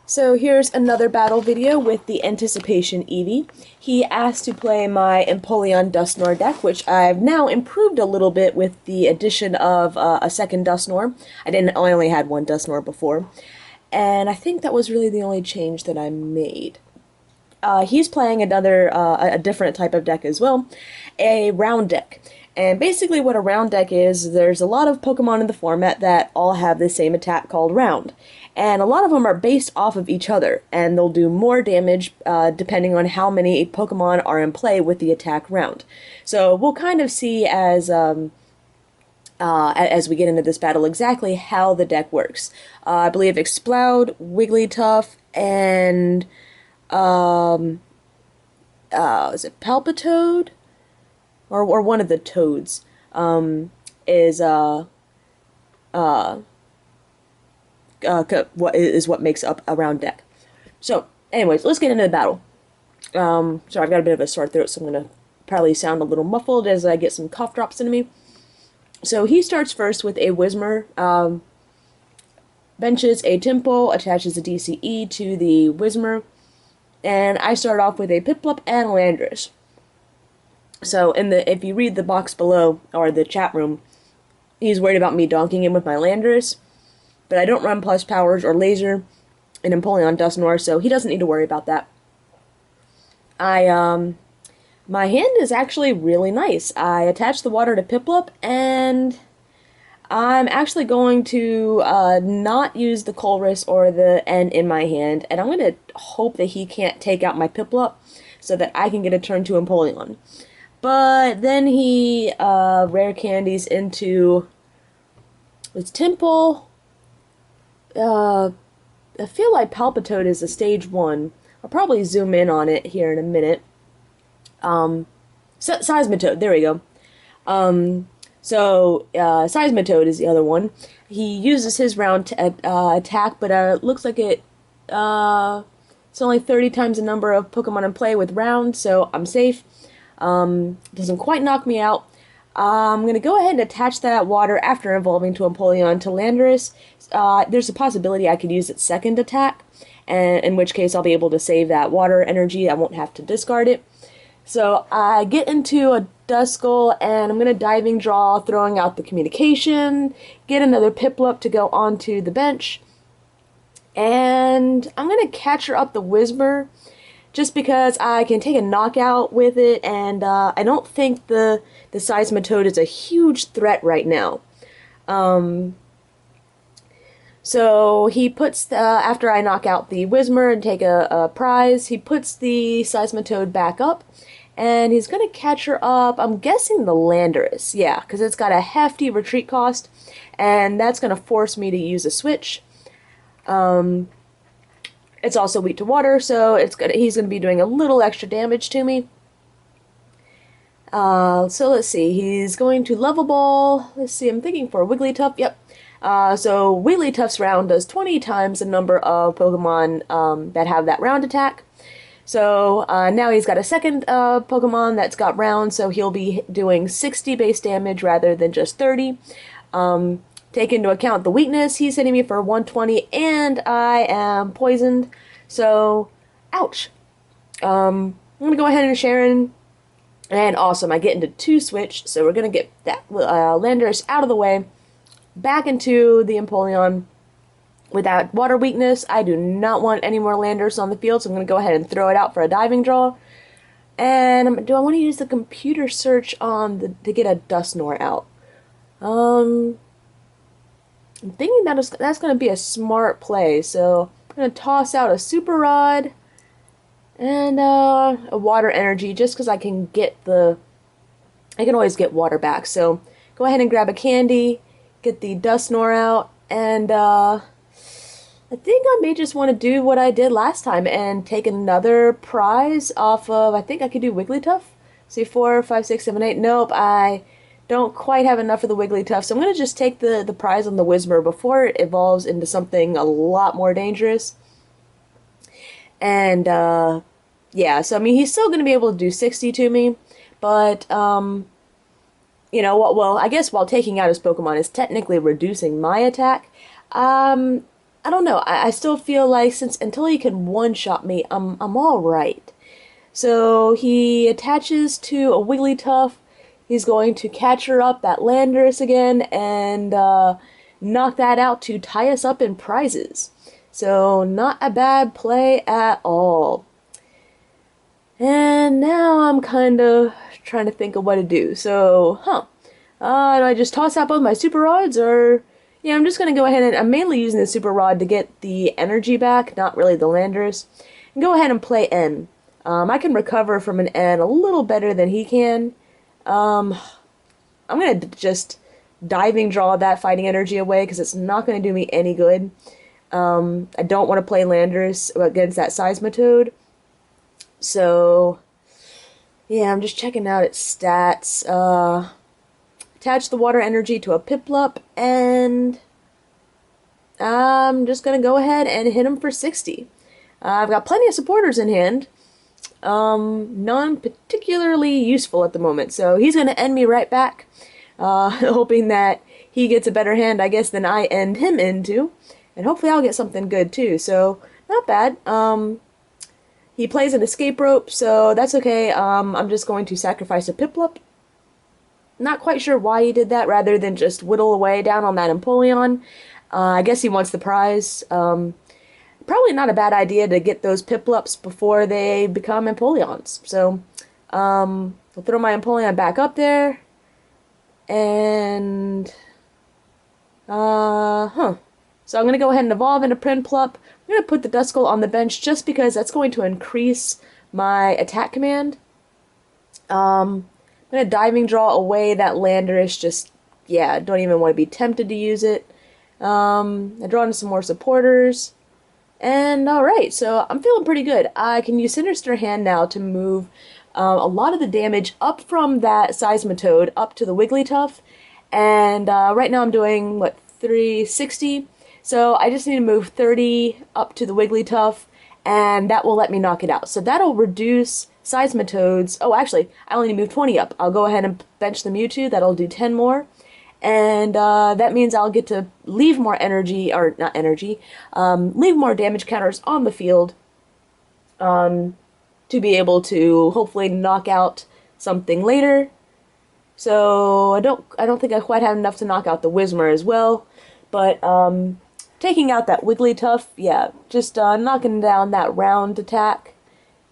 So here's another battle video with the Anticipation Eevee. He asked to play my Empoleon Dusknoir deck, which I've now improved a little bit with the addition of a second Dusknoir. I only had one Dusknoir before, and I think that was really the only change that I made. He's playing a different type of deck as well, a round deck. And basically what a round deck is, there's a lot of Pokemon in the format that all have the same attack called round. And a lot of them are based off of each other, and they'll do more damage depending on how many Pokemon are in play with the attack round. So we'll kind of see as we get into this battle exactly how the deck works. I believe Exploud, Wigglytuff, and is it Palpitoad? Or one of the toads, what makes up a round deck. So, anyways, let's get into the battle. Sorry, I've got a bit of a sore throat, so I'm gonna probably sound a little muffled as I get some cough drops into me. So he starts first with a Whismur, benches a Tempo, attaches a DCE to the Whismur, and I start off with a Piplup and a Landorus. So if you read the box below, or the chat room, he's worried about me donking him with my Landorus, but I don't run Plus Powers or Laser in Empoleon Dusknoir, so he doesn't need to worry about that. My hand is actually really nice. I attach the water to Piplup, and I'm actually going to not use the Colress or the N in my hand, and I'm going to hope that he can't take out my Piplup so that I can get a turn to Empoleon. But then he rare candies into its Temple. I feel like Palpitoad is a stage 1. I'll probably zoom in on it here in a minute. Seismitoad, there we go. Seismitoad is the other one. He uses his round to attack, but it looks like it's only 30 times the number of Pokemon in play with round, so I'm safe. Doesn't quite knock me out. I'm going to go ahead and attach that water after evolving to Empoleon to Landorus. There's a possibility I could use its second attack, and in which case I'll be able to save that water energy. I won't have to discard it. So I get into a Duskull, and I'm going to Diving Draw, throwing out the communication, get another Piplup to go onto the bench, and I'm going to Catcher up the Whismur, just because I can take a knockout with it, and I don't think the Seismitoad is a huge threat right now. So he puts, after I knock out the Whismur and take a prize, he puts the Seismitoad back up, and he's going to Catcher up, I'm guessing the Landorus, yeah, because it's got a hefty retreat cost, and that's going to force me to use a switch. It's also weak to water, so he's going to be doing a little extra damage to me. So let's see, he's going to Level Ball. Let's see, I'm thinking for Wigglytuff, yep. So Wigglytuff's round does 20 times the number of Pokemon that have that round attack. So now he's got a second Pokemon that's got round, so he'll be doing 60 base damage rather than just 30. Take into account the weakness, he's hitting me for 120, and I am poisoned, so ouch. I'm going to go ahead and Sharon, and awesome, I get into 2 switch, so we're going to get that Landorus out of the way, back into the Empoleon. Without water weakness, I do not want any more Landorus on the field, so I'm going to go ahead and throw it out for a Diving Draw. And do I want to use the computer search to get a Dusknoir out? I'm thinking that's going to be a smart play, so I'm going to toss out a Super Rod and a Water Energy, just because I can always get water back. So go ahead and grab a candy, get the Dusknoir out, and I think I may just want to do what I did last time and take another prize off of, I think I could do Wigglytuff. See, 4, 5, 6, 7, 8. Nope, I don't quite have enough of the Wigglytuff, so I'm going to just take the prize on the Whismur before it evolves into something a lot more dangerous. And, yeah, so I mean, he's still going to be able to do 60 to me, but, you know, well, I guess while taking out his Pokemon is technically reducing my attack, I don't know. I still feel like since until he can one-shot me, I'm all right. So he attaches to a Wigglytuff. He's going to catch her up that Landorus again and knock that out to tie us up in prizes. So not a bad play at all. And now I'm kind of trying to think of what to do. So, do I just toss out both my super rods or... Yeah, I'm just going to go ahead and... I'm mainly using the super rod to get the energy back, not really the Landers. And go ahead and play N. I can recover from an N a little better than he can. I'm going to just diving draw that fighting energy away because it's not going to do me any good. I don't want to play Landers against that Seismitoad. So, yeah, I'm just checking out its stats. Attach the water energy to a Piplup, and I'm just going to go ahead and hit him for 60. I've got plenty of supporters in hand. None particularly useful at the moment, so he's going to end me right back, hoping that he gets a better hand, I guess, than I end him into, and hopefully I'll get something good too, so not bad. He plays an escape rope, so that's okay. I'm just going to sacrifice a Piplup. Not quite sure why he did that, rather than just whittle away down on that Empoleon. I guess he wants the prize. Probably not a bad idea to get those Piplups before they become Empoleons. So, I'll throw my Empoleon back up there. And, So I'm going to go ahead and evolve into Prinplup. I'm going to put the Duskull on the bench just because that's going to increase my attack command. I'm going to diving draw away that Landorus. Just, yeah, don't even want to be tempted to use it. I draw in some more supporters. And alright, so I'm feeling pretty good. I can use Sinister Hand now to move a lot of the damage up from that Seismitoad up to the Wigglytuff. And right now I'm doing, what, 360? So I just need to move 30 up to the Wigglytuff, and that will let me knock it out. So that'll reduce Seismitoads. Oh, actually, I only need to move 20 up. I'll go ahead and bench the Mewtwo. That'll do 10 more. And that means I'll get to leave more energy, or not energy, leave more damage counters on the field to be able to hopefully knock out something later. So I don't think I quite have enough to knock out the Whismur as well, but taking out that Wigglytuff, yeah, just knocking down that round attack.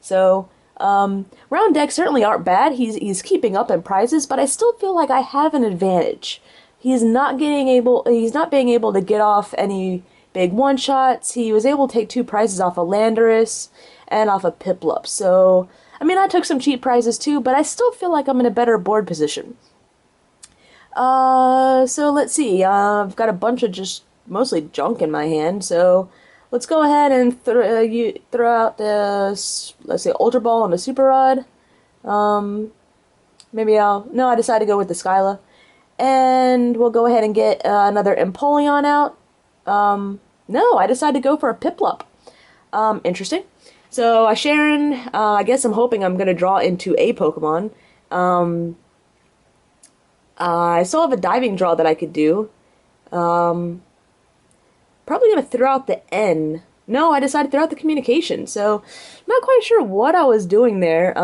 So round decks certainly aren't bad. He's keeping up in prizes, but I still feel like I have an advantage. He's not being able to get off any big one-shots. He was able to take 2 prizes off a Landorus and off a Piplup. So, I mean, I took some cheap prizes too, but I still feel like I'm in a better board position. So let's see. I've got a bunch of just mostly junk in my hand, so let's go ahead and throw out this, let's say, Ultra Ball and a Super Rod. Maybe I decided to go with the Skyla. And we'll go ahead and get another Empoleon out. No, I decided to go for a Piplup. Interesting. So, Sharon, I guess I'm hoping I'm going to draw into a Pokemon. I still have a diving draw that I could do. Probably going to throw out the N. No, I decided to throw out the communication. So, I'm not quite sure what I was doing there.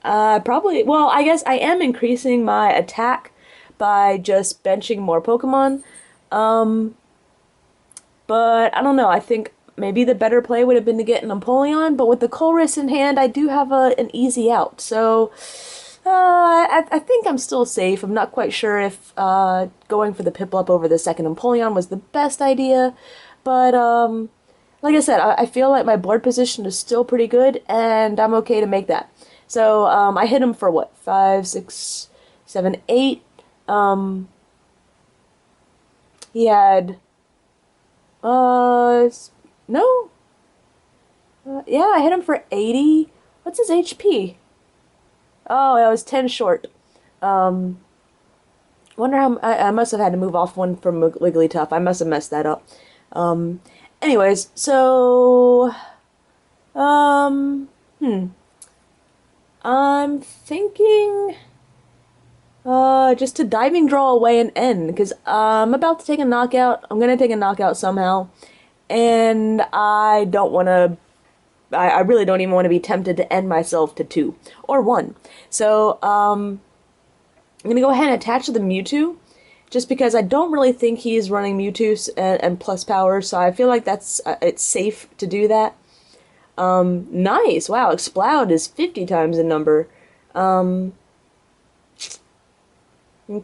Well, I guess I am increasing my attack by just benching more Pokemon. But I don't know, I think maybe the better play would have been to get an Empoleon, but with the Colress in hand, I do have an easy out. So, I think I'm still safe. I'm not quite sure if going for the Piplup over the second Empoleon was the best idea, but like I said, I feel like my board position is still pretty good, and I'm okay to make that. So, I hit him for what? 5, 6, 7, 8. He had, no. Yeah, I hit him for 80. What's his HP? Oh, I was 10 short. Wonder how, I must have had to move off one from Wigglytuff. I must have messed that up. Anyways, so, I'm thinking Just to diving draw away an end, because I'm about to take a knockout. I'm gonna take a knockout somehow, and I don't want to. I really don't even want to be tempted to end myself to 2 or 1. So I'm gonna go ahead and attach to the Mewtwo, just because I don't really think he's running Mewtwo and plus power. So I feel like that's it's safe to do that. Nice. Wow, Exploud is 50 times the number. And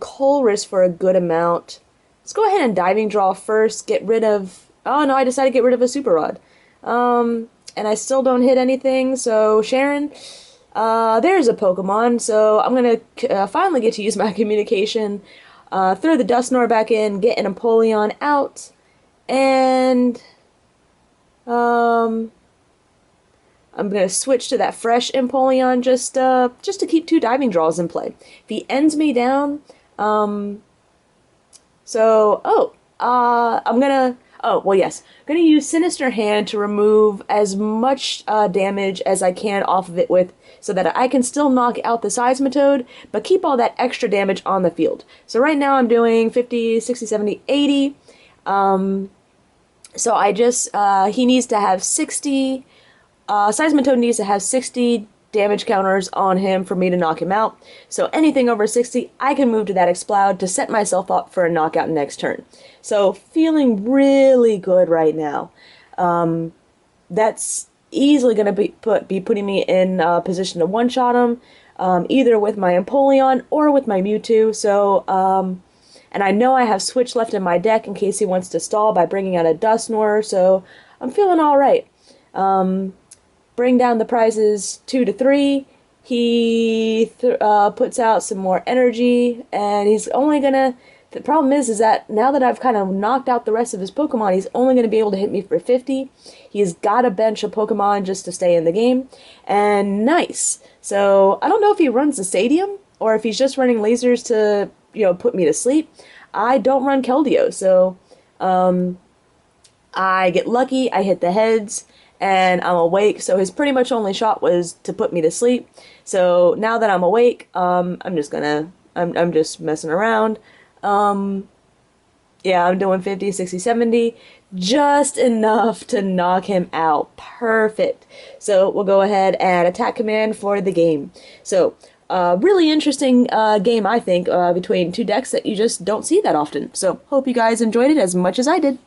Colress for a good amount. Let's go ahead and diving draw first. Get rid of. Oh no, I decided to get rid of a Super Rod. And I still don't hit anything. So Sharon, there's a Pokemon. So I'm gonna finally get to use my communication. Throw the Dusknoir back in. Get an Empoleon out, and I'm gonna switch to that fresh Empoleon just to keep 2 diving draws in play. If he ends me down, I'm gonna. Oh, well, yes. I'm going to use Sinister Hand to remove as much damage as I can off of it with, so that I can still knock out the Seismitoad, but keep all that extra damage on the field. So right now I'm doing 50, 60, 70, 80. So I just, he needs to have 60, Seismitoad needs to have 60 damage counters on him for me to knock him out. So anything over 60, I can move to that Exploud to set myself up for a knockout next turn. So feeling really good right now. That's easily going to be putting me in a position to one-shot him, either with my Empoleon or with my Mewtwo. So, and I know I have Switch left in my deck in case he wants to stall by bringing out a Dusknoir, so I'm feeling alright. Bring down the prizes 2 to 3. He puts out some more energy, and he's only gonna. The problem is that now that I've kind of knocked out the rest of his Pokemon, he's only gonna be able to hit me for 50. He's got to bench a Pokemon just to stay in the game, and nice. So I don't know if he runs the Stadium or if he's just running lasers to put me to sleep. I don't run Keldeo, so I get lucky. I hit the heads. And I'm awake, so his pretty much only shot was to put me to sleep. So now that I'm awake, I'm just messing around. Yeah, I'm doing 50, 60, 70, just enough to knock him out. Perfect. So we'll go ahead and attack command for the game. So, really interesting game, I think, between 2 decks that you just don't see that often. So, hope you guys enjoyed it as much as I did.